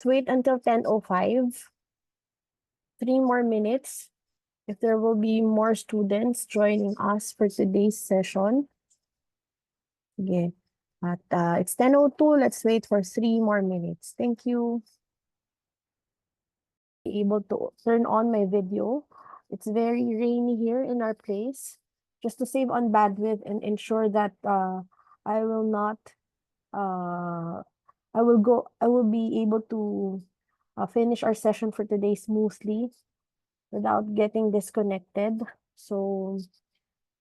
Let's wait until 10:05. 3 more minutes. If there will be more students joining us for today's session. Sige. At it's 10:02. Let's wait for 3 more minutes. Thank you. Be able to turn on my video. It's very rainy here in our place. Just to save on bandwidth and ensure that I will not I will be able to finish our session for today smoothly without getting disconnected. So,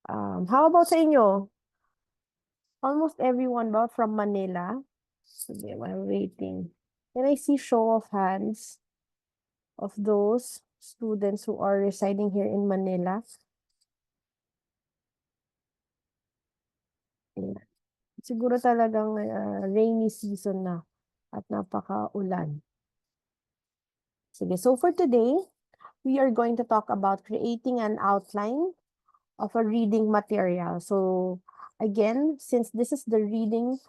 how about sa inyo? Almost everyone ba from Manila? Sige, while waiting. Can I see show of hands of those students who are residing here in Manila? Ayan. Siguro talagang rainy season na at napaka-ulan. Sige, so for today, we are going to talk about creating an outline of a reading material. So again, since this is the reading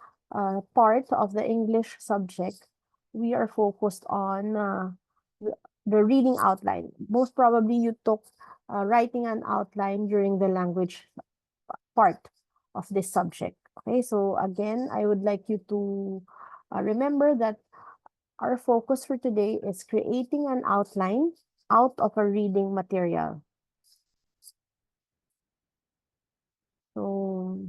part of the English subject, we are focused on the reading outline. Most probably you took writing an outline during the language part of this subject. Okay, so again, I would like you to remember that our focus for today is creating an outline out of a reading material. So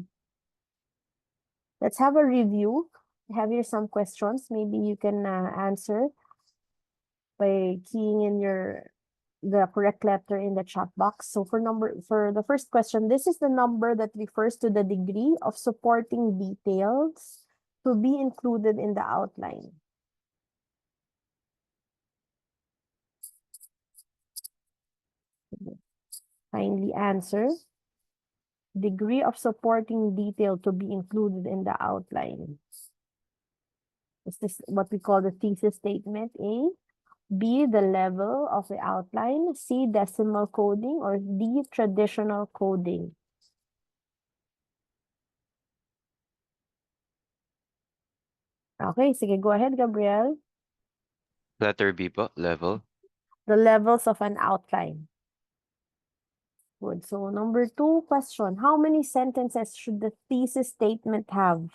let's have a review. I have here some questions. Maybe you can answer by keying in the correct letter in the chat box. So for the first question, this is the number that refers to the degree of supporting details to be included in the outline. Kindly answer. Degree of supporting detail to be included in the outline. Is this what we call the thesis statement? A. B, the level of the outline. C, decimal coding. Or D, traditional coding. Okay, sige, go ahead, Gabriel. Letter B po, level. The levels of an outline. Good. So number 2 question. How many sentences should the thesis statement have?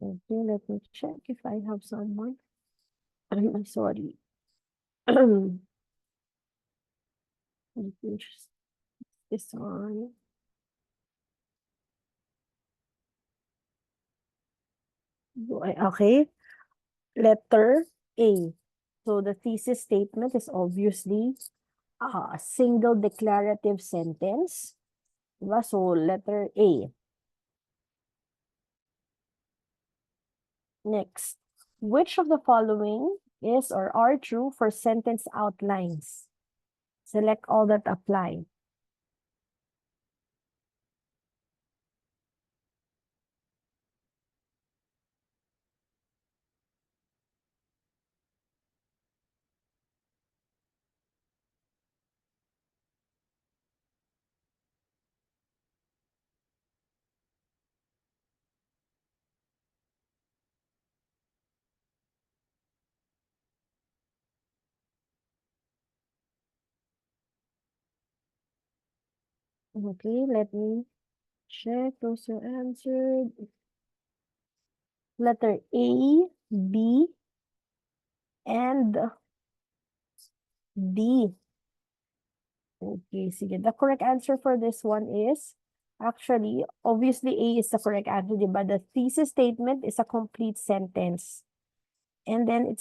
Okay, let me check if I have someone. I'm sorry. This one. Okay. Letter A. So the thesis statement is obviously a single declarative sentence. Diba? So letter A. Next, which of the following is or are true for sentence outlines? Select all that apply. Okay, let me check. Those are answered. Letter A, B, and D. Okay, sige. The correct answer for this one is, actually, obviously A is the correct answer, but the thesis statement is a complete sentence. And then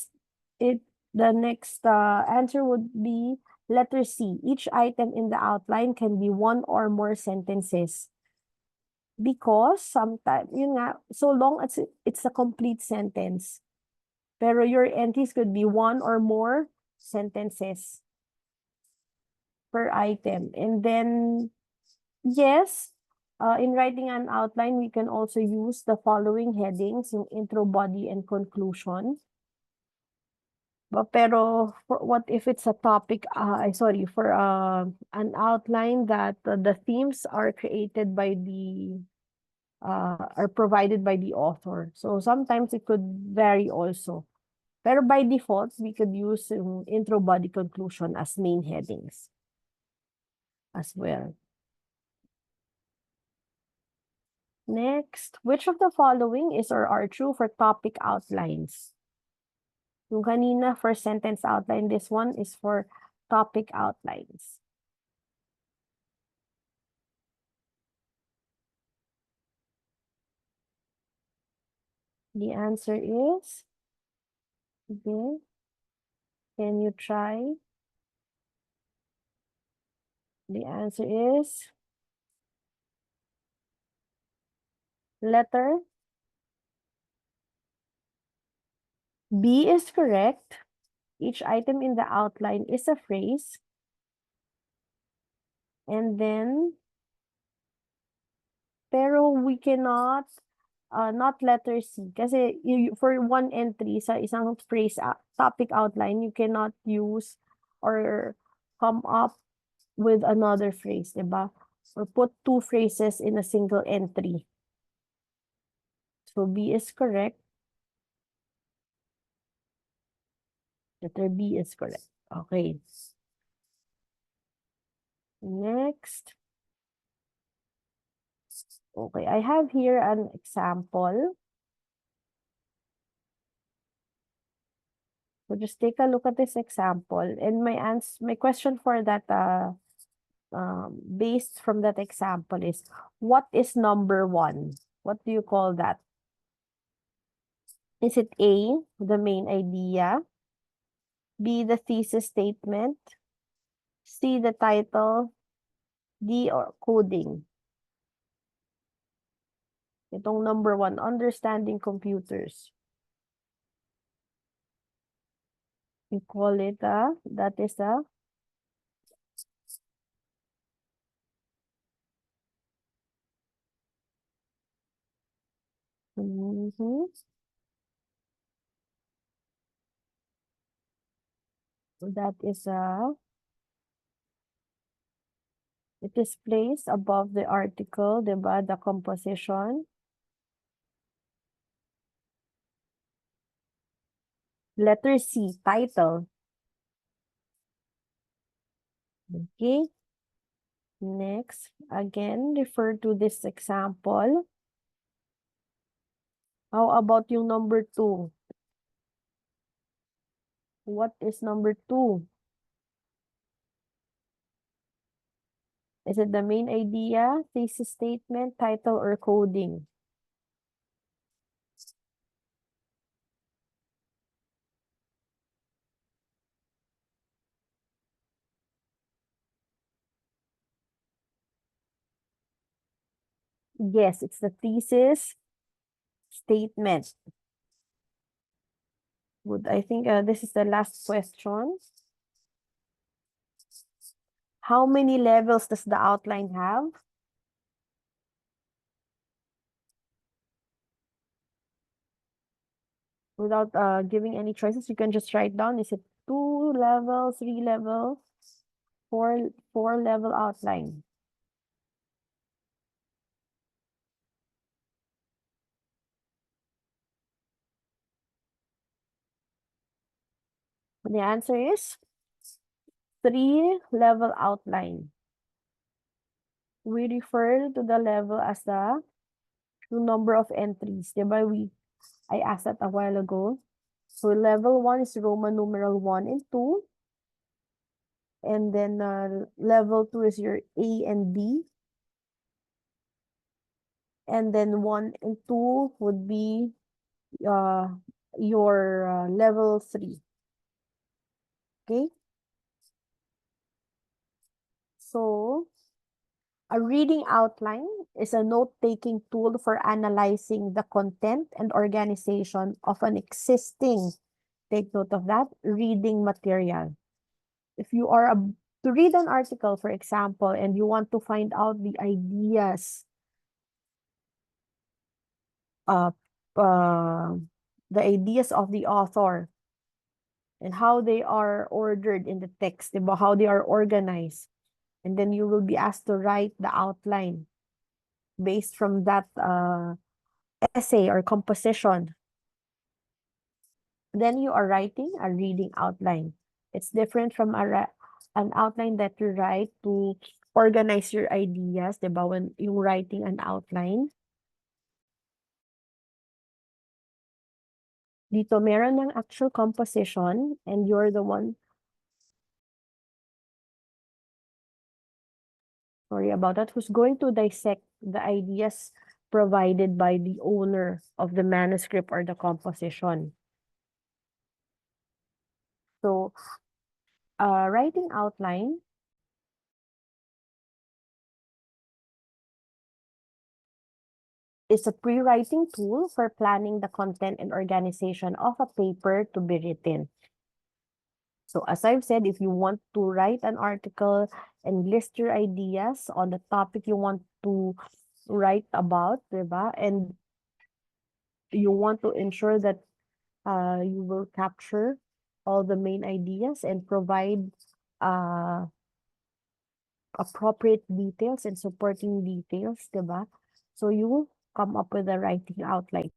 the next answer would be letter C. Each item in the outline can be one or more sentences. Because sometimes, yun nga, so long as it's a complete sentence. Pero your entries could be one or more sentences per item. And then, yes, in writing an outline, we can also use the following headings, yung intro, body, and conclusion. Pero for what if it's a topic, sorry, for an outline that the themes are created by are provided by the author. So sometimes it could vary also. Pero by default, we could use intro, body, conclusion as main headings as well. Next, which of the following is or are true for topic outlines? Yung kanina, first sentence outline, this one is for topic outlines. The answer is, okay, can you try? The answer is letter B is correct. Each item in the outline is a phrase. And then, pero we cannot, not letter C. Kasi for one entry sa isang phrase, topic outline, you cannot use or come up with another phrase, diba? Or put two phrases in a single entry. So B is correct. Letter B is correct. Okay. Next. Okay, I have here an example. So just take a look at this example, and my question for that based from that example is, what is number 1? What do you call that? Is it A, the main idea, B, the thesis statement, C, the title, D, or coding? Itong number 1, understanding computers. We call it that is a that is a, it is placed above the article, diba? The composition. Letter C, title. Okay. Next, again, refer to this example. How about yung number 2? What is number 2? Is it the main idea, thesis statement, title, or coding? Yes, it's the thesis statement. Good. I think this is the last question. How many levels does the outline have? Without giving any choices, you can just write down, is it 2 levels, 3 levels, 4 level outline? The answer is 3 level outline. We refer to the level as the number of entries. Diba I asked that a while ago. So level 1 is Roman numeral 1 and 2. And then level 2 is your A and B. And then 1 and 2 would be your level 3. Okay? So a reading outline is a note-taking tool for analyzing the content and organization of an existing, take note of that, reading material. If you are to read an article, for example, and you want to find out the ideas of the author, and how they are ordered in the text, diba? How they are organized. And then you will be asked to write the outline based from that essay or composition. Then you are writing a reading outline. It's different from an outline that you write to organize your ideas, diba? When you're writing an outline, dito meron ng actual composition and you're the one, sorry about that, who's going to dissect the ideas provided by the owner of the manuscript or the composition. So, writing outline is a pre-writing tool for planning the content and organization of a paper to be written. So as I've said, if you want to write an article and list your ideas on the topic you want to write about, diba? And you want to ensure that you will capture all the main ideas and provide appropriate details and supporting details, diba? So you will come up with a writing outline.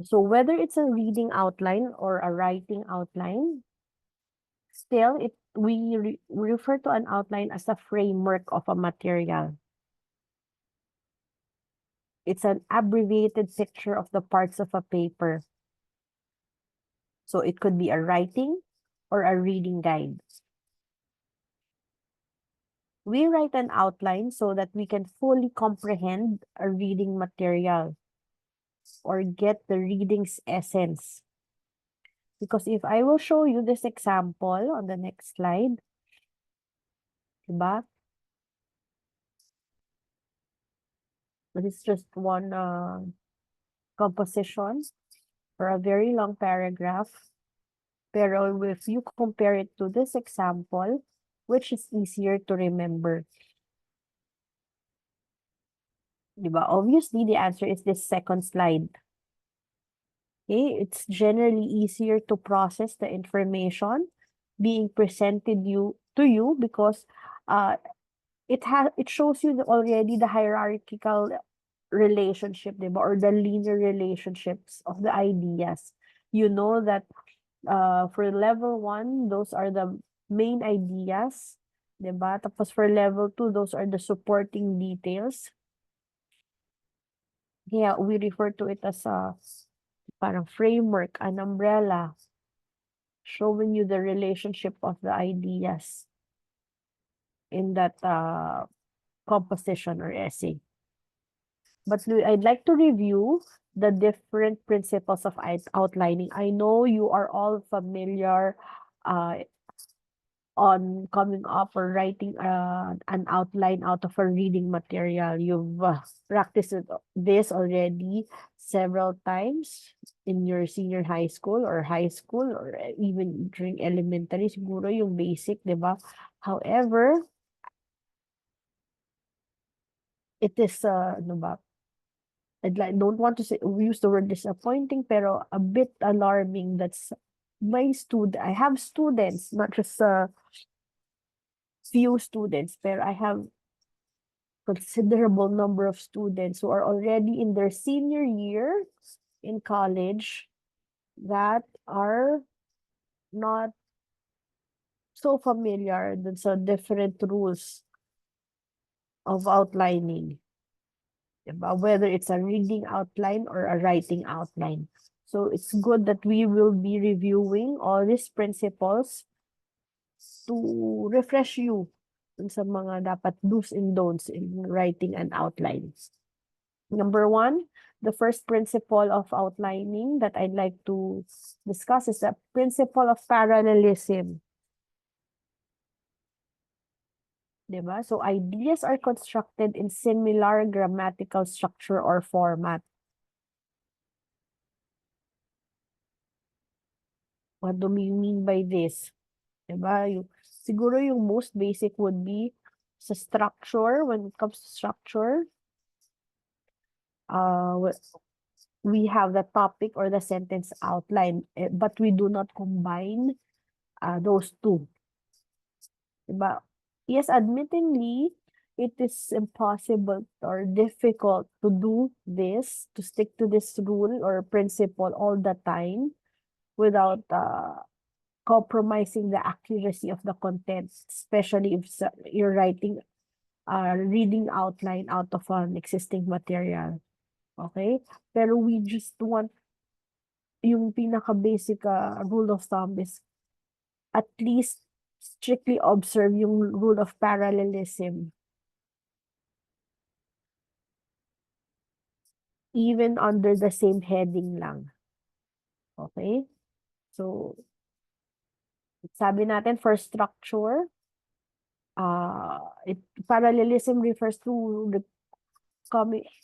So whether it's a reading outline or a writing outline, still we refer to an outline as a framework of a material. It's an abbreviated picture of the parts of a paper. So it could be a writing or a reading guide. We write an outline so that we can fully comprehend a reading material or get the reading's essence. Because if I will show you this example on the next slide, diba? This is just one composition for a very long paragraph. Pero if you compare it to this example, which is easier to remember? Diba? Obviously, the answer is this second slide. Okay, it's generally easier to process the information being presented to you because it shows you already the hierarchical relationship, diba? Or the linear relationships of the ideas. You know that for level 1, those are the main ideas, diba? Tapos for level 2, those are the supporting details. Yeah, we refer to it as a parang framework, an umbrella, showing you the relationship of the ideas in that composition or essay. But I'd like to review the different principles of outlining. I know you are all familiar on coming up or writing an outline out of a reading material. You've practiced this already several times in your senior high school or even during elementary, siguro yung basic, diba? However, it is, ano ba? Don't want to use the word disappointing, pero a bit alarming. That's I have students, not just few students, but I have considerable number of students who are already in their senior year in college that are not so familiar with some different rules of outlining, whether it's a reading outline or a writing outline. So it's good that we will be reviewing all these principles to refresh you sa mga dapat do's and don'ts in writing an outline. Number 1, the first principle of outlining that I'd like to discuss is the principle of parallelism. Diba? So ideas are constructed in similar grammatical structure or format. What do we mean by this? Diba? Siguro yung most basic would be sa structure, when it comes to structure. we have the topic or the sentence outline, but we do not combine those two. Diba? Yes, admittingly, it is impossible or difficult to do this, to stick to this rule or principle all the time without compromising the accuracy of the content, especially if you're writing reading outline out of an existing material. Okay? Pero we just want yung pinaka-basic rule of thumb is at least strictly observe yung rule of parallelism. Even under the same heading lang. Okay? So, sabi natin for structure, parallelism refers to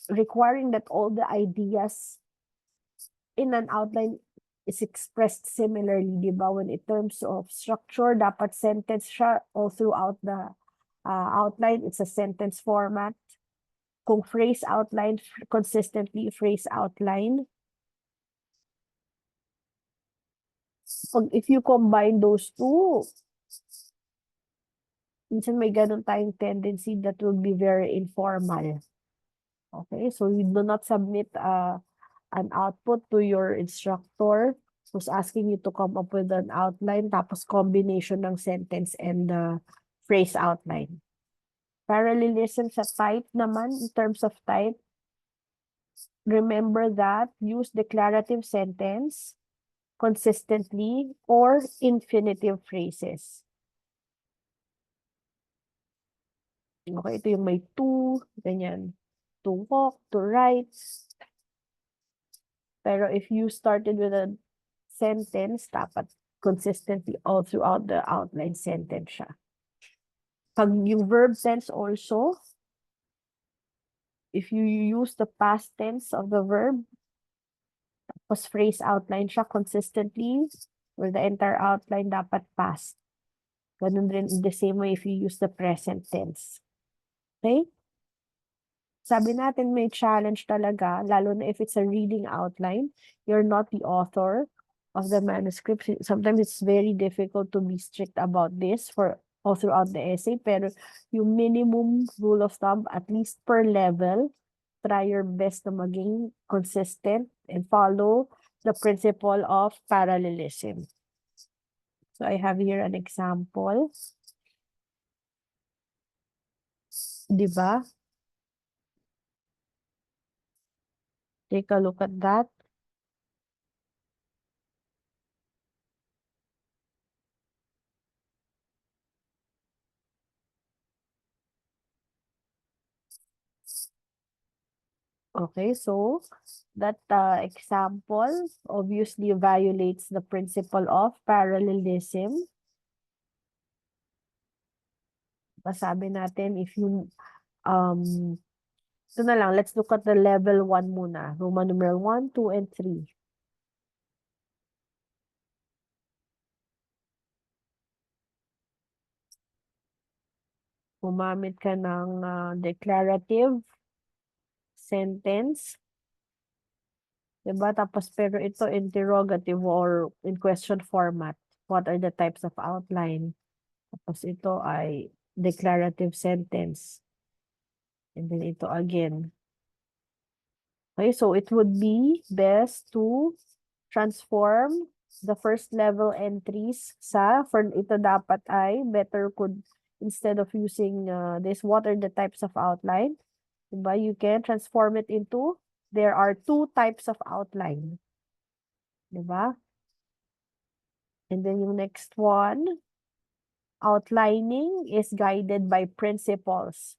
requiring that all the ideas in an outline is expressed similarly, di ba? When in terms of structure, dapat sentence siya all throughout the outline. It's a sentence format. Kung phrase outline, consistently phrase outline. If you combine those two, minsan may ganun tayong tendency that will be very informal. Okay, so you do not submit an output to your instructor who's asking you to come up with an outline tapos combination ng sentence and the phrase outline. Parallelism sa type naman, in terms of type, remember that use declarative sentence consistently or infinitive phrases. Okay, ito yung may to, ganyan. To walk, to write. Pero if you started with a sentence, dapat consistently all throughout the outline sentence siya. Pag yung verb tense also, if you use the past tense of the verb, tapos phrase outline siya consistently, or the entire outline dapat past. Ganun rin in the same way if you use the present tense. Okay? Sabi natin may challenge talaga, lalo na if it's a reading outline, you're not the author of the manuscript. Sometimes it's very difficult to be strict about this for all throughout the essay, pero yung minimum rule of thumb, at least per level, try your best na maging consistent and follow the principle of parallelism. So I have here an example. Diba? Take a look at that. Okay, so that example obviously violates the principle of parallelism. Sabi natin, if you, ito na lang, let's look at the level 1 muna. Roman numeral 1, 2, and 3. Gumamit ka ng declarative sentence. Diba? Tapos, pero ito interrogative or in question format. What are the types of outline? Tapos ito ay declarative sentence. And then ito again. Okay, so it would be best to transform the first level entries for ito dapat ay better could, instead of using this, what are the types of outline? Diba? You can transform it into, there are 2 types of outline. Diba? And then yung next one, outlining is guided by principles.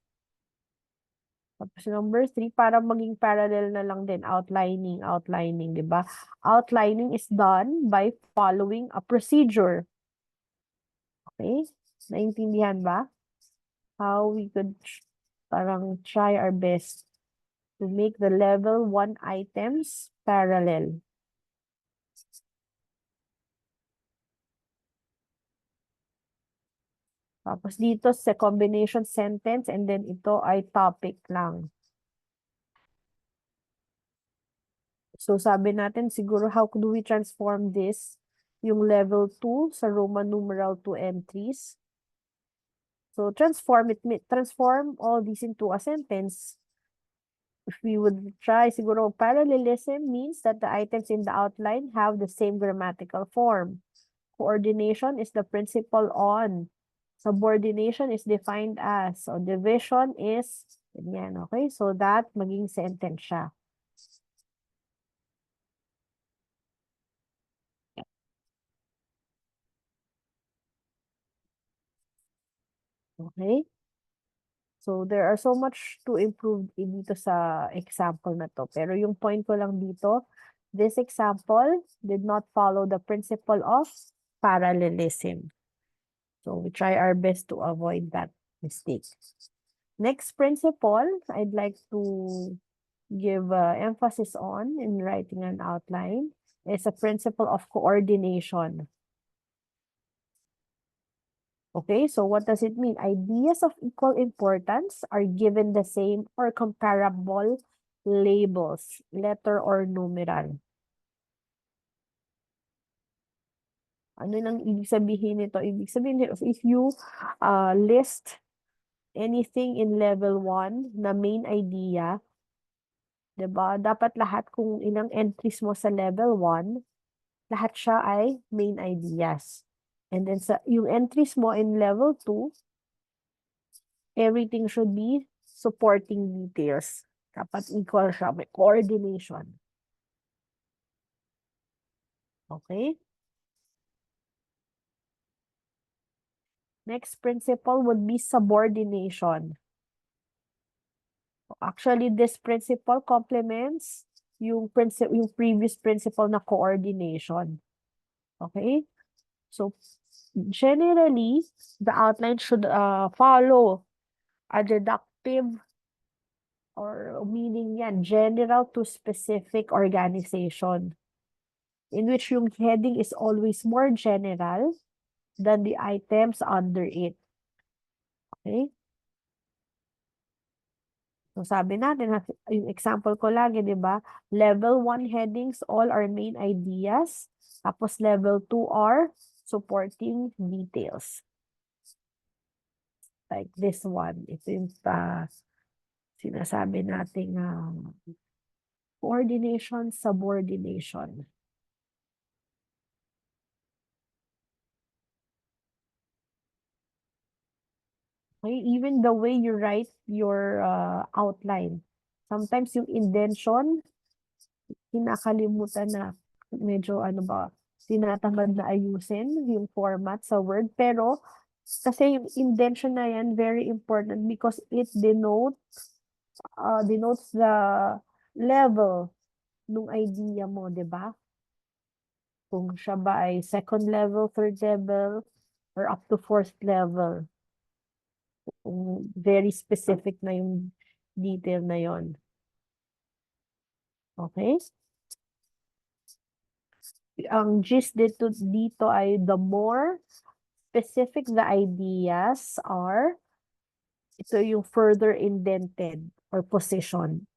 Tapos number 3, para maging parallel na lang din, outlining, di ba? Outlining is done by following a procedure. Okay? Naintindihan ba? How we could parang try our best to make the level 1 items parallel. Tapos dito sa combination sentence and then ito ay topic lang. So sabi natin siguro, how do we transform this? Yung level 2 sa Roman numeral 2 entries. So transform all these into a sentence. If we would try, siguro parallelism means that the items in the outline have the same grammatical form. Coordination is the principle on. Subordination is defined as. So division is, ganyan, okay? So that maging sentence siya. Okay? So there are so much to improve dito sa example na to. Pero yung point ko lang dito, this example did not follow the principle of parallelism. So we try our best to avoid that mistake. Next principle, I'd like to give emphasis on in writing an outline is a principle of coordination. Okay, so what does it mean? Ideas of equal importance are given the same or comparable labels, letter or numeral. Ano nang ibig sabihin nito? Ibig sabihin, if you list anything in level 1 na main idea, diba? Dapat lahat kung ilang entries mo sa level 1, lahat siya ay main ideas. And then sa yung entries mo in level 2, everything should be supporting details. Dapat equal siya, may coordination. Okay? Next principle would be subordination. Actually, this principle complements yung previous principle na coordination. Okay? So, generally, the outline should follow a deductive or meaning yan, general to specific organization, in which yung heading is always more general than the items under it. Okay? So sabi natin, yung example ko lagi, di ba? Level 1 headings, all are main ideas. Tapos level 2 are supporting details. Like this one. Ito yung sinasabi nating coordination, subordination. Okay, even the way you write your outline. Sometimes yung indention, kinakalimutan na medyo tinatamad na ayusin yung format sa Word. Pero kasi yung indention na yan, very important because it denotes the level nung idea mo, di ba? Kung siya ba ay second level, third level, or up to fourth level. Very specific na yung detail na yon. Okay? Ang gist dito ay the more specific the ideas are, ito yung further indented or position.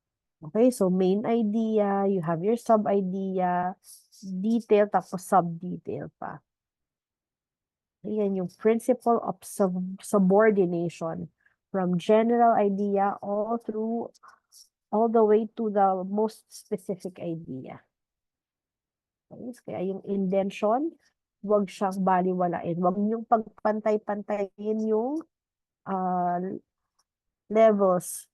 Okay? So main idea, you have your sub-idea, detail, tapos sub-detail pa. Ayan yung principle of subordination from general idea all the way to the most specific idea. Okay? Kaya yung indention, huwag siyang baliwalain. Huwag niyong pagpantay-pantayin yung levels.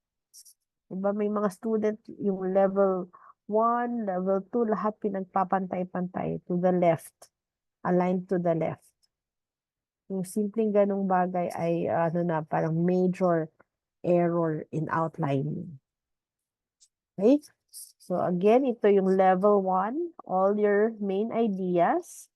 Diba may mga student, yung level 1, level 2, lahat pinagpapantay-pantay to the left, aligned to the left. Yung simpleng ganong bagay ay parang major error in outlining. Okay? So again, ito yung level 1, all your main ideas.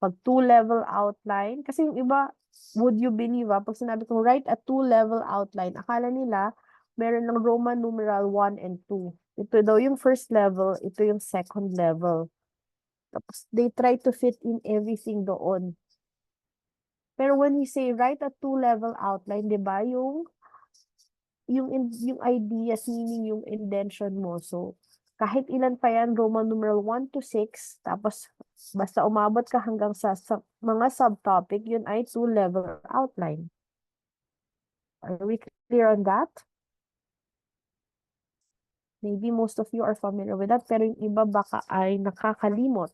Pag 2-level outline, kasi yung iba, would you believe, pag sinabi kong write a 2-level outline, akala nila, meron ng Roman numeral 1 and 2. Ito daw yung first level, ito yung second level. Tapos, they try to fit in everything doon. Pero when we say write a 2-level outline, di ba, yung ideas, meaning yung indention mo. So, Kahit ilan pa yan, Roman numeral 1 to 6, tapos basta umabot ka hanggang sa mga subtopic, yun ay 2-level outline. Are we clear on that? Maybe most of you are familiar with that, pero yung iba baka ay nakakalimot.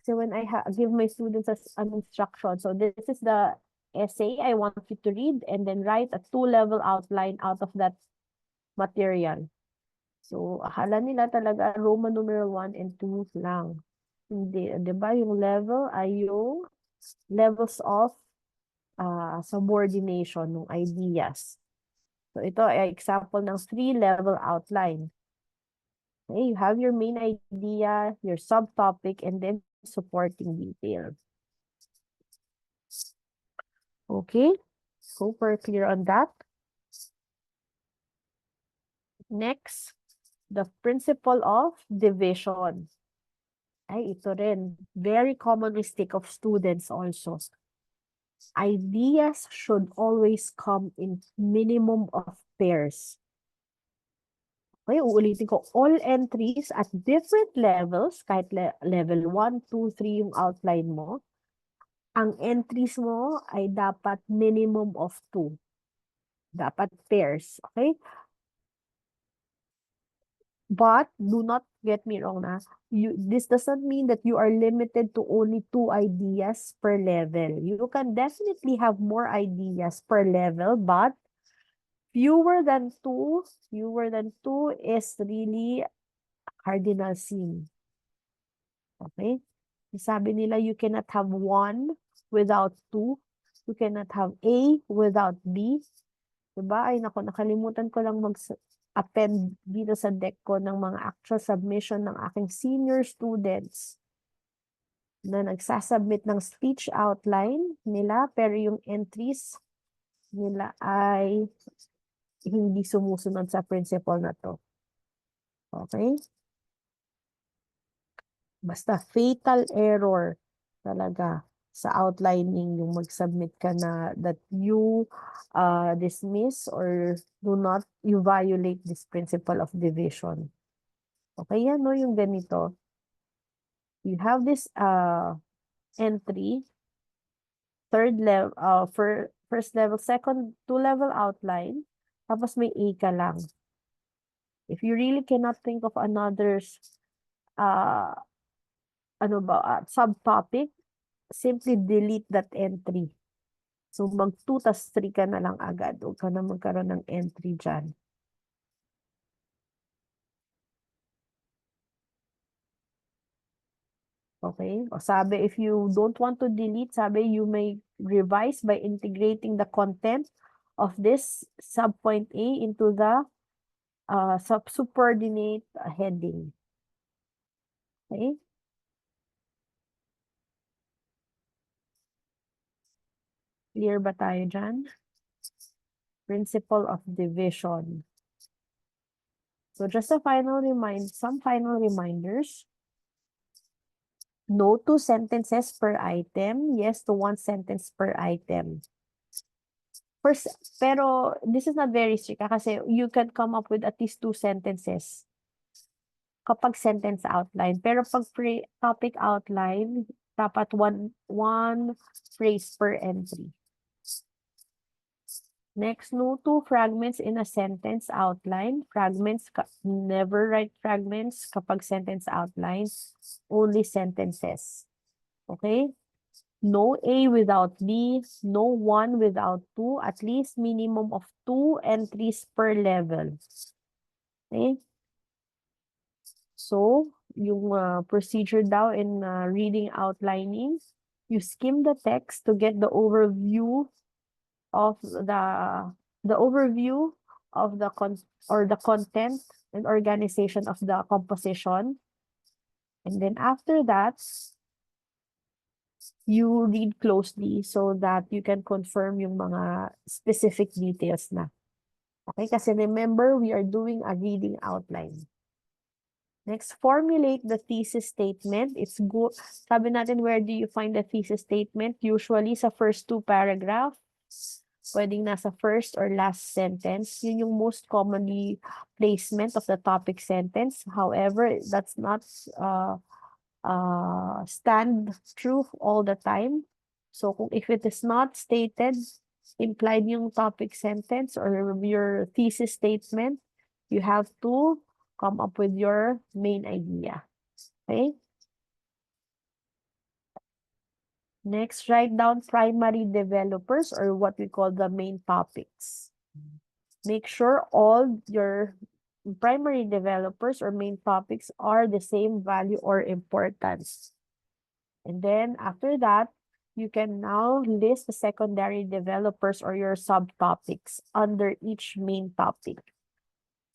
So when I give my students an instruction, so this is the essay I want you to read and then write a 2-level outline out of that material. So, akala nila talaga Roman numeral 1 and 2 lang. Hindi, di ba? Yung level ay yung levels of subordination ng ideas. So, ito ay example ng 3-level outline. Okay, you have your main idea, your subtopic, and then supporting detail. Okay, hope we're clear on that. Next, the principle of division. Ay, ito rin. Very common mistake of students also. Ideas should always come in minimum of pairs. Okay, uulitin ko. All entries at different levels, kahit level 1, 2, 3 yung outline mo, ang entries mo ay dapat minimum of 2. Dapat pairs. Okay? But do not get me wrong na. This doesn't mean that you are limited to only 2 ideas per level. You can definitely have more ideas per level, but fewer than two is really a cardinal sin. Okay? Sabi nila, you cannot have 1 without 2. You cannot have A without B. Diba? Ay, naku, nakalimutan ko lang append dito sa deck ko ng mga actual submission ng aking senior students na nagsasubmit ng speech outline nila, pero yung entries nila ay hindi sumusunod sa principle na to. Okay? Basta fatal error talaga sa outlining yung mag-submit ka na that you dismiss or you violate this principle of division. Okay, yan no, yung ganito. You have this entry, third level, first level, second, 2-level outline, tapos may A ka lang. If you really cannot think of another's subtopic, simply delete that entry. So, mag-2 tas 3 ka na lang agad. Huwag ka na magkaroon ng entry dyan. Okay? O sabi, if you don't want to delete, sabi, you may revise by integrating the content of this subpoint A into the subordinate heading. Okay? Clear ba tayo dyan? Principle of division. So just some final reminders. No 2 sentences per item. Yes to 1 sentence per item. First, pero this is not very strict kasi you can come up with at least 2 sentences kapag sentence outline. Pero pag topic outline, dapat one phrase per entry. Next, no 2 fragments in a sentence outline. Never write fragments kapag sentence outlines. Only sentences. Okay? No A without B. No 1 without 2. At least minimum of 2 entries per level. Okay? So, yung procedure daw in reading outlining, you skim the text to get the overview of the overview of the content and organization of the composition. And then after that, you read closely so that you can confirm yung mga specific details na. Okay, kasi remember, we are doing a reading outline. Next, formulate the thesis statement. It's good. Sabi natin, where do you find the thesis statement? Usually sa first 2 paragraphs. Pwedeng nasa first or last sentence. Yun yung most commonly placement of the topic sentence. However, that's not stand true all the time. So if it is not stated, implied yung topic sentence or your thesis statement, you have to come up with your main idea. Okay? Next, write down primary developers or what we call the main topics. Make sure all your primary developers or main topics are the same value or importance. And then after that, you can now list the secondary developers or your subtopics under each main topic.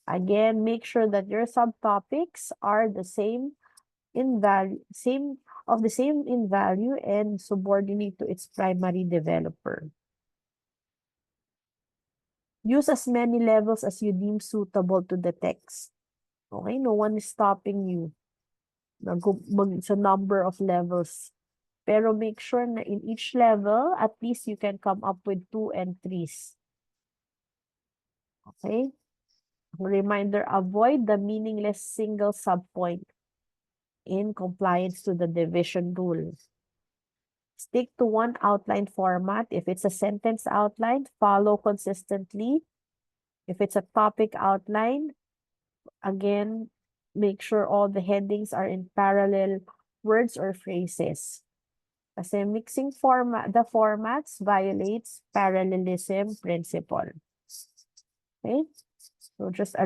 Again, make sure that your subtopics are the same in value, same in value and subordinate to its primary developer. Use as many levels as you deem suitable to the text. Okay, no one is stopping you sa number of levels. Pero make sure na in each level, at least you can come up with 2 and 3s. Okay? Reminder, avoid the meaningless single subpoint in compliance to the division rule. Stick to one outline format. If it's a sentence outline, follow consistently. If it's a topic outline, again, make sure all the headings are in parallel words or phrases. Kasi mixing the formats violates parallelism principle. Okay? So just a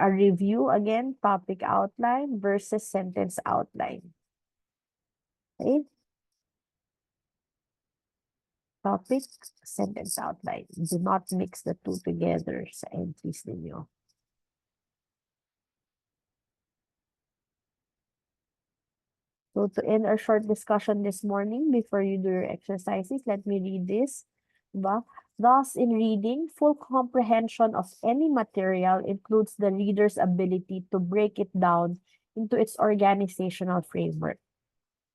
review again, topic outline versus sentence outline. Okay? Topic, sentence outline. Do not mix the two together sa entries ninyo. So to end our short discussion this morning, before you do your exercises, let me read this. Diba? Thus, in reading, full comprehension of any material includes the reader's ability to break it down into its organizational framework,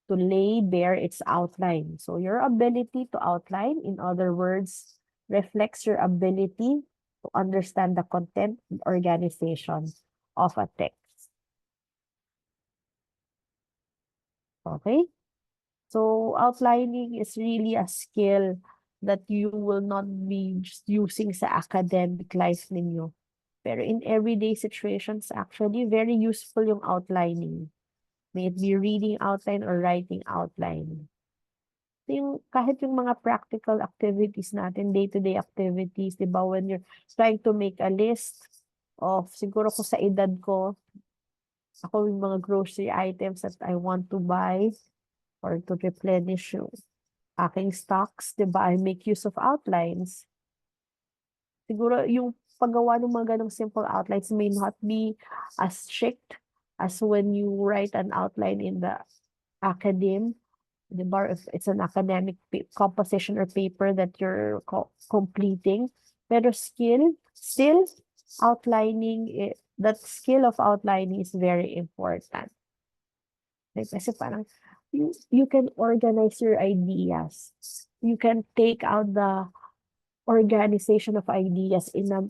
to lay bare its outline. So your ability to outline, in other words, reflects your ability to understand the content and organization of a text. Okay? So outlining is really a skill that you will not be just using sa academic life ninyo. Pero in everyday situations, actually, very useful yung outlining. May it be reading outline or writing outline. So kahit yung mga practical activities natin, day-to-day activities, di ba, when you're trying to make a list of, siguro ko sa edad ko, ako yung mga grocery items that I want to buy or to replenish yung aking stocks, di ba? I make use of outlines. Siguro yung paggawa ng mga ganong simple outlines may not be as strict as when you write an outline in the academe. Di ba? If it's an academic composition or paper that you're completing. Pero still outlining, that skill of outlining is very important. Kasi parang, you can organize your ideas. You can take out the organization of ideas in a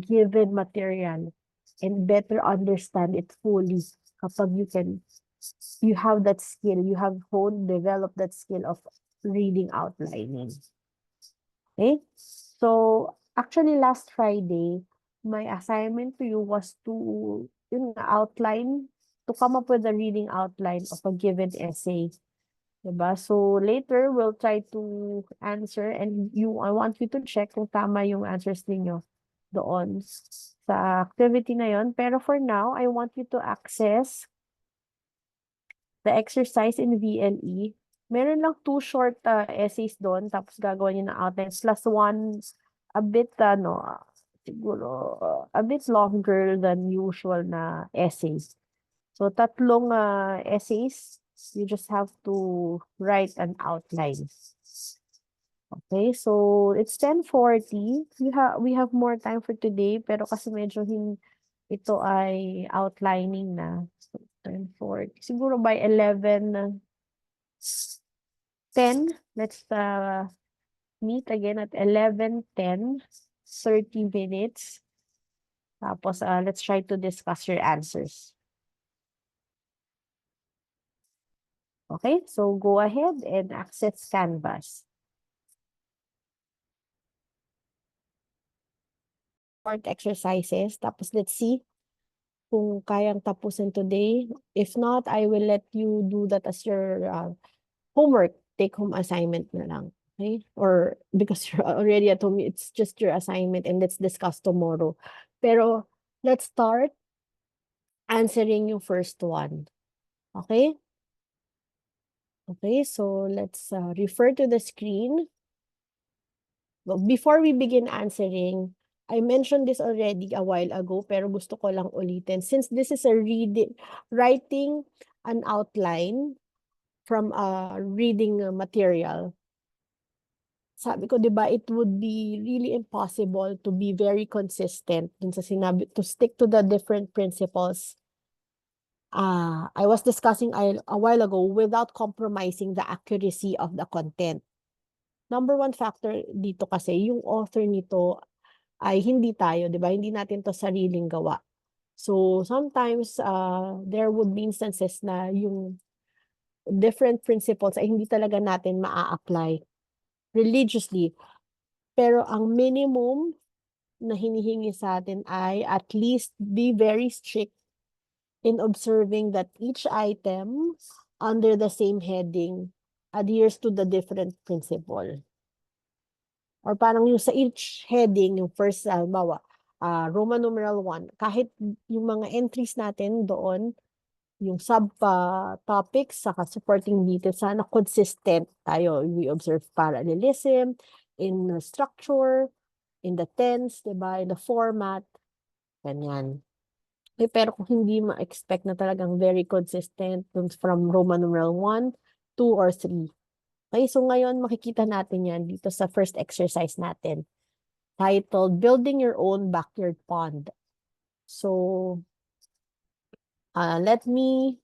given material and better understand it fully kapag you have that skill, you have developed that skill of reading outlining. Okay? So, actually last Friday, my assignment to you was to outline, to come up with a reading outline of a given essay. Diba? So later, we'll try to answer and I want you to check kung tama yung answers ninyo doon sa activity na yon. Pero for now, I want you to access the exercise in VLE. Meron lang 2 short essays doon, tapos gagawin nyo ng outlines, plus one a bit, siguro, a bit longer than usual na essays. So, 3 essays, you just have to write an outline. Okay, so it's 10:40. We have more time for today, pero kasi medyo ito ay outlining na. So, 10:40. Siguro by 11:10, let's meet again at 11:10, 30 minutes. Tapos, let's try to discuss your answers. Okay, so go ahead and access Canvas. Short exercises. Tapos, let's see kung kayang tapusin today. If not, I will let you do that as your homework, take-home assignment na lang. Okay? Or because you're already at home, it's just your assignment and let's discuss tomorrow. Pero let's start answering yung first one. Okay? Okay, so let's refer to the screen. Well, before we begin answering, I mentioned this already a while ago, pero gusto ko lang ulitin. Since this is a writing an outline from a reading material, sabi ko, di ba, it would be really impossible to be very consistent dun sa sinabi, to stick to the different principles. I was discussing a while ago without compromising the accuracy of the content. Number one factor dito kasi, yung author nito ay hindi tayo, di ba? Hindi natin to sariling gawa. So, sometimes, there would be instances na yung different principles ay hindi talaga natin maa-apply religiously. Pero ang minimum na hinihingi sa atin ay at least be very strict in observing that each item under the same heading adheres to the different principle. Or parang yung sa each heading, yung first, halimbawa, Roman numeral 1, kahit yung mga entries natin doon, yung sub-topics, saka supporting details, sana consistent tayo. We observe parallelism in the structure, in the tense, diba? In the format, ganyan. Okay, pero kung hindi ma-expect na talagang very consistent from Roman numeral 1, 2, or 3. Okay, so ngayon makikita natin yan dito sa first exercise natin, titled Building Your Own Backyard Pond. So, let me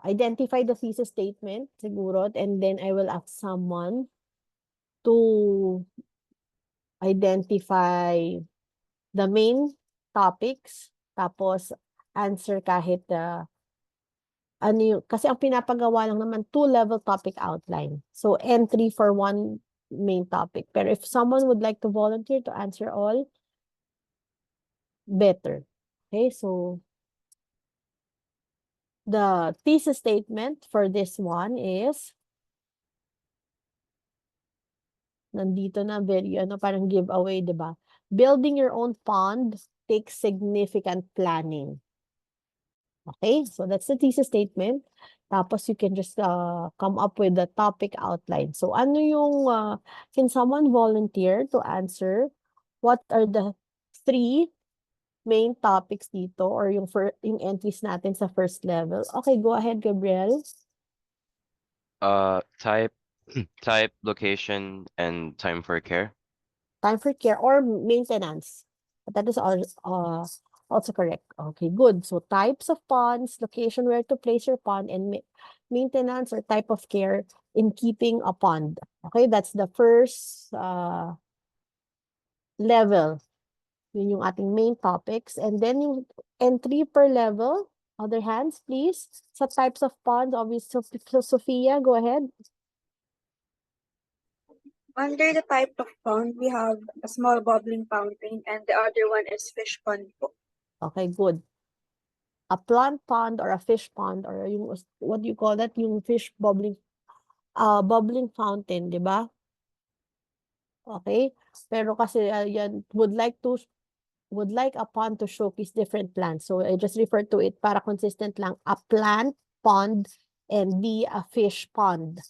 identify the thesis statement, siguro, and then I will ask someone to identify the main topics, tapos answer kahit ano yung, kasi ang pinapagawa lang naman 2-level topic outline. So entry for one main topic. Pero if someone would like to volunteer to answer all, better. Okay, so the thesis statement for this one is, nandito na, very parang giveaway, di ba? Building your own pond takes significant planning. Okay, so that's the thesis statement. Tapos you can just come up with the topic outline. So ano yung, can someone volunteer to answer what are the 3 main topics dito or yung entries natin sa first level? Okay, go ahead, Gabriel. Type, type, location, and time for care. Time for care or maintenance. But that is also correct. Okay, good. So types of ponds, location where to place your pond, and maintenance or type of care in keeping a pond. Okay, that's the first level. Yun yung ating main topics. And then yung entry per level, other hands, please. Sa types of ponds, obviously, Sophia, go ahead. Under the type of pond, we have a small bubbling fountain and the other one is fish pond po. Okay, good. A plant pond or a fish pond or yung, what do you call that? Yung fish bubbling fountain, di ba? Okay? Pero kasi yan, would like a pond to showcase different plants. So I just refer to it para consistent lang. A plant pond and be a fish pond.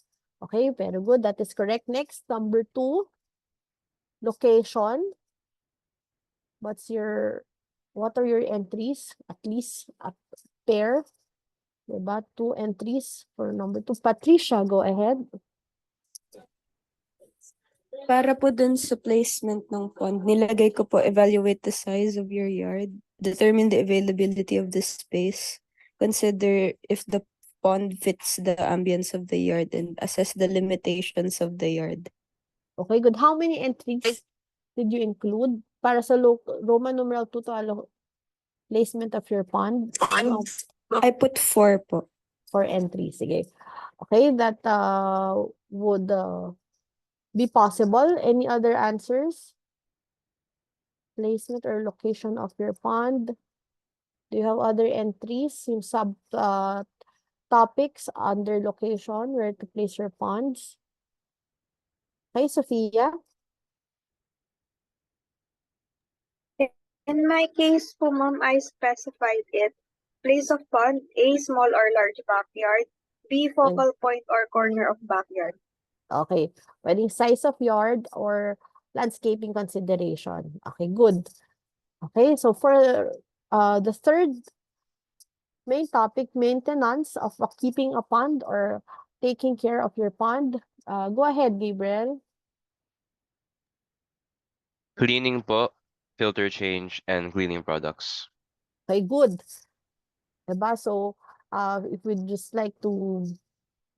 Okay, very good. That is correct. Next, number 2, location. What are your entries? At least a pair. Diba? 2 entries for number 2. Patricia, go ahead. Para po dun sa placement ng pond, nilagay ko po evaluate the size of your yard, determine the availability of the space, consider if the pond fits the ambience of the yard and assess the limitations of the yard. Okay, good. How many entries did you include para sa Roman numeral 2 to placement of your pond? I put 4 po. 4 entries. Sige. Okay, that would be possible. Any other answers? Placement or location of your pond. Do you have other entries? Yung sub topics under location, where to place your ponds? Okay, Sophia? In my case po, ma'am, I specified it. Place of pond, A, small or large backyard. B, focal point or corner of backyard. Okay. Pwedeng size of yard or landscaping consideration. Okay, good. Okay, so for the third main topic, maintenance of keeping a pond or taking care of your pond. Go ahead, Gabriel. Cleaning po, filter change, and cleaning products. Okay, good. Diba? So, if we just like to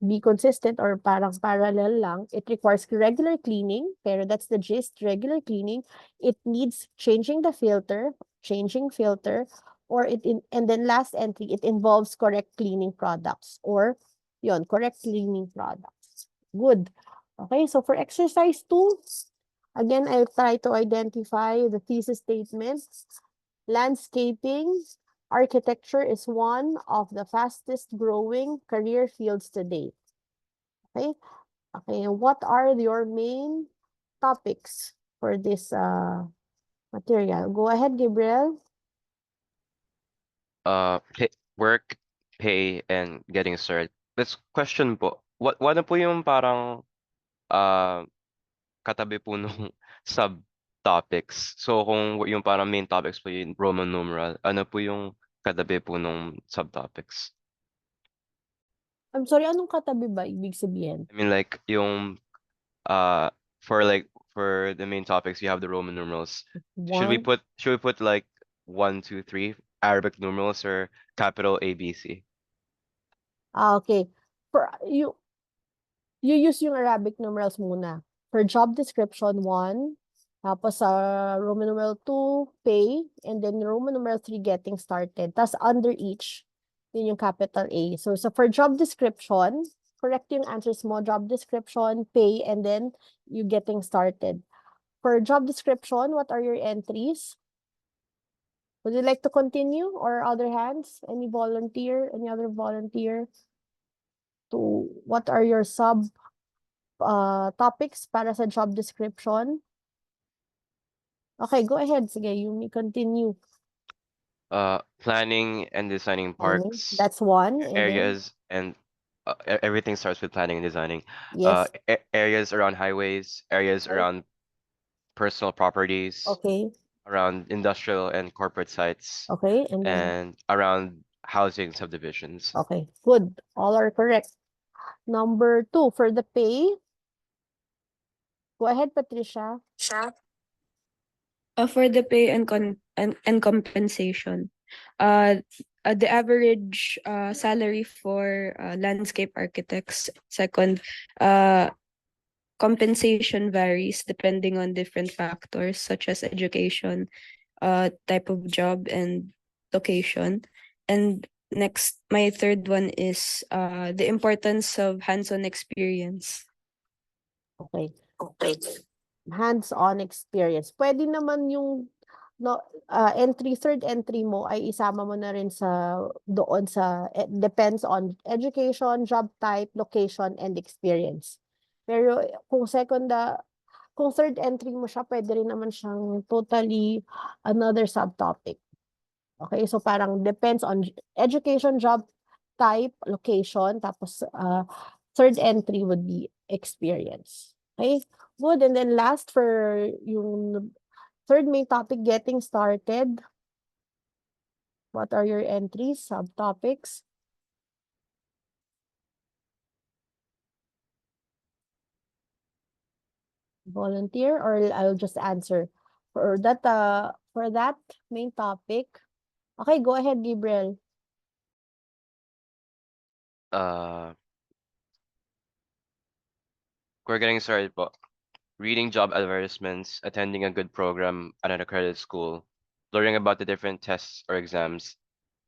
be consistent or parang parallel lang, it requires regular cleaning, pero that's the gist, regular cleaning. It needs changing the filter, or and then last entry, it involves correct cleaning products or correct cleaning products. Good. Okay, so for exercise 2, again, I'll try to identify the thesis statements. Landscaping, architecture is one of the fastest growing career fields today. Okay? Okay, what are your main topics for this material? Go ahead, Gabriel. Work, pay, and getting started. This question po, what na po yung parang katabi po nung subtopics? So kung yung parang main topics po yung Roman numeral, ano po yung katabi po nung subtopics? I'm sorry, anong katabi ba ibig sabihin? I mean like yung for the main topics you have the Roman numerals. Should we One. put like 1, 2, 3 Arabic numerals or capital A, B, C? Okay. For you use yung Arabic numerals muna. For job description, 1. Tapos sa Roman numeral 2, pay. And then Roman numeral 3, getting started. Tapos under each, yun yung capital A. So for job description, correct yung answers mo. Job description, pay, and then you getting started. For job description, what are your entries? Would you like to continue or other hands? Any volunteer? Any other volunteer? To what are your sub topics para sa job description? Okay, go ahead. Sige, you may continue. Planning and designing Planning. parks, That's one. And then, areas, and everything starts with planning and designing. yes. Areas around highways, areas Okay. around personal properties, Okay. around industrial and corporate sites, Okay. And then, and around housing subdivisions. okay. Good. All are correct. Number 2, for the pay. Go ahead, Patricia. For the pay and compensation, the average salary for landscape architects. Second, compensation varies depending on different factors such as education, type of job, and location. And next, my third one is the importance of hands-on experience. Okay. Hands-on experience. Pwede naman yung third entry mo ay isama mo na rin doon sa depends on education, job type, location, and experience. Pero kung third entry mo siya, pwede rin naman siyang totally another subtopic. Okay, so parang depends on education, job type, location, tapos third entry would be experience. Okay, good. And then last, for yung third main topic, getting started. What are your entries, subtopics? Volunteer, or I'll just answer for that main topic. Okay, go ahead, Gabriel. we're getting started po. Reading job advertisements, attending a good program at an accredited school, learning about the different tests or exams,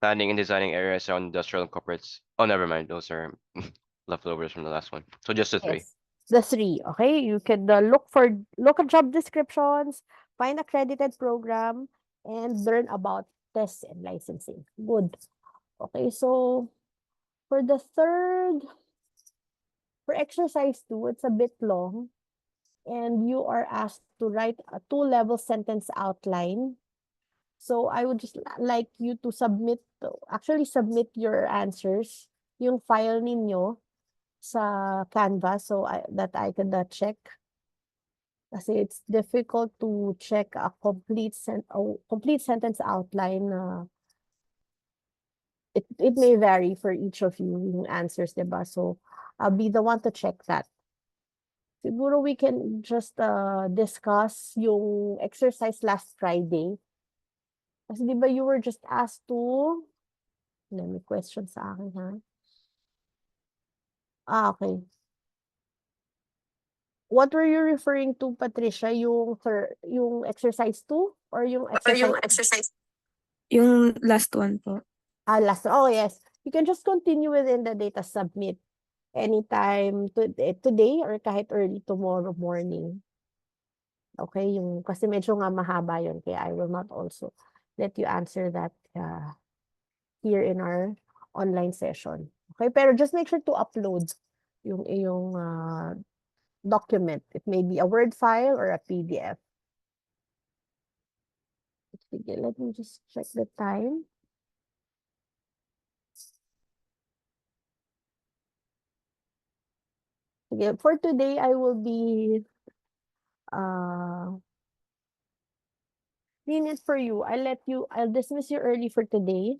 planning and designing areas around industrial and corporates. Oh, never mind. Those are leftovers from the last one. So just the three. Yes, the three. Okay, you can look at job descriptions, find accredited program, and learn about tests and licensing. Good. Okay, so for the third, for exercise 2, it's a bit long, and you are asked to write a 2-level sentence outline. So I would just like you to actually submit your answers, yung file ninyo sa Canva, so that I could check. Kasi it's difficult to check a complete sentence outline. It may vary for each of you yung answers, diba? So I'll be the one to check that. Siguro we can just discuss yung exercise last Friday. Kasi di ba you were just asked to, may question sa akin ha. Okay. What were you referring to, Patricia? Yung exercise 2 or yung exercise? Yung last one po. Last. Oh, yes. You can just continue within the data submit anytime today or kahit early tomorrow morning. Okay, kasi medyo nga mahaba yun, kaya I will not also let you answer that here in our online session. Okay, pero just make sure to upload yung document. It may be a Word file or a PDF. Sige, let me just check the time. Sige, for today, I will be lenient for you. I'll dismiss you early for today.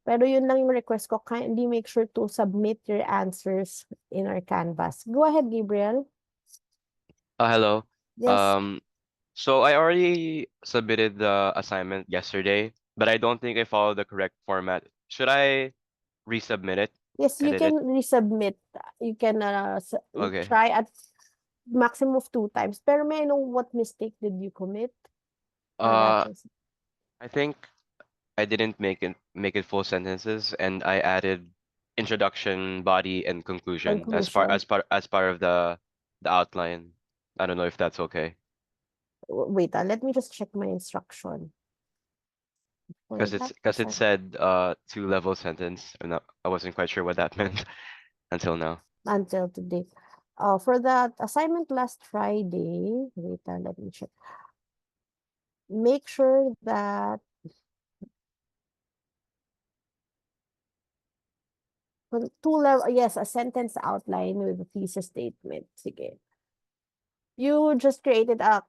Pero yun lang yung request ko. Kindly make sure to submit your answers in our Canvas. Go ahead, Gabriel. Hello. Yes. So I already submitted the assignment yesterday, but I don't think I followed the correct format. Should I resubmit it? Yes, you edit can it? resubmit. You can Okay. try at maximum of 2 times. Pero may I know what mistake did you commit? For that I think I didn't make it full sentences, and I added introduction, body, and conclusion as part of the outline. I don't know if that's okay. Wait, let me just check my instruction. Because it said 2-level sentence. I wasn't quite sure what that meant until now. Until today. For that assignment last Friday, wait, let me check. Make sure that for 2-level, yes, a sentence outline with a thesis statement. Sige. You just created a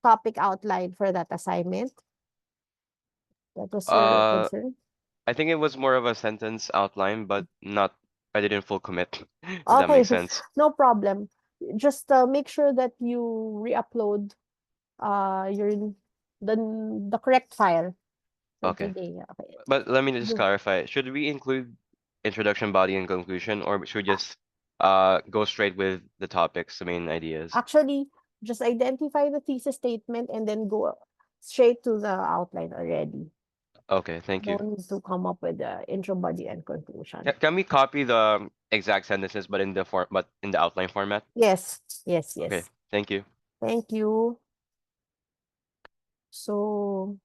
topic outline for that assignment. That was your concern. I think it was more of a sentence outline, but I didn't full commit. If Okay, that makes sense. no problem. Just make sure that you re-upload the correct file for Okay. today. Okay. But let me just Go. clarify. Should we include introduction, body, and conclusion, or should we just go straight with the topics, the main ideas? Actually, just identify the thesis statement and then go straight to the outline already. Okay, thank you. No need to come up with the intro, body, and conclusion. Can we copy the exact sentences, but in the outline format? Yes, yes, yes. Okay, thank you. Thank you. So,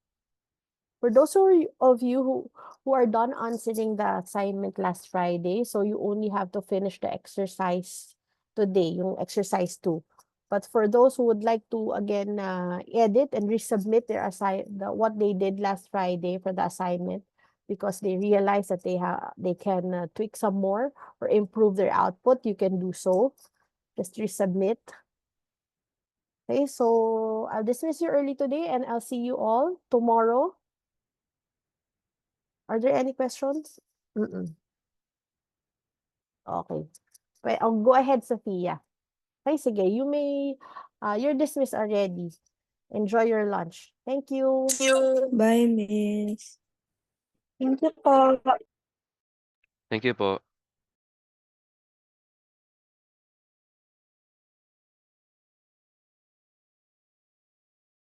for those of you who are done answering the assignment last Friday, so you only have to finish the exercise today, yung exercise 2. But for those who would like to again edit and resubmit what they did last Friday for the assignment, because they realize that they can tweak some more or improve their output, you can do so. Just resubmit. Okay, so I'll dismiss you early today and I'll see you all tomorrow. Are there any questions? Okay. Wait, go ahead, Sophia. Okay, sige, you're dismissed already. Enjoy your lunch. Thank you. Bye, miss. Thank you po. Thank you po.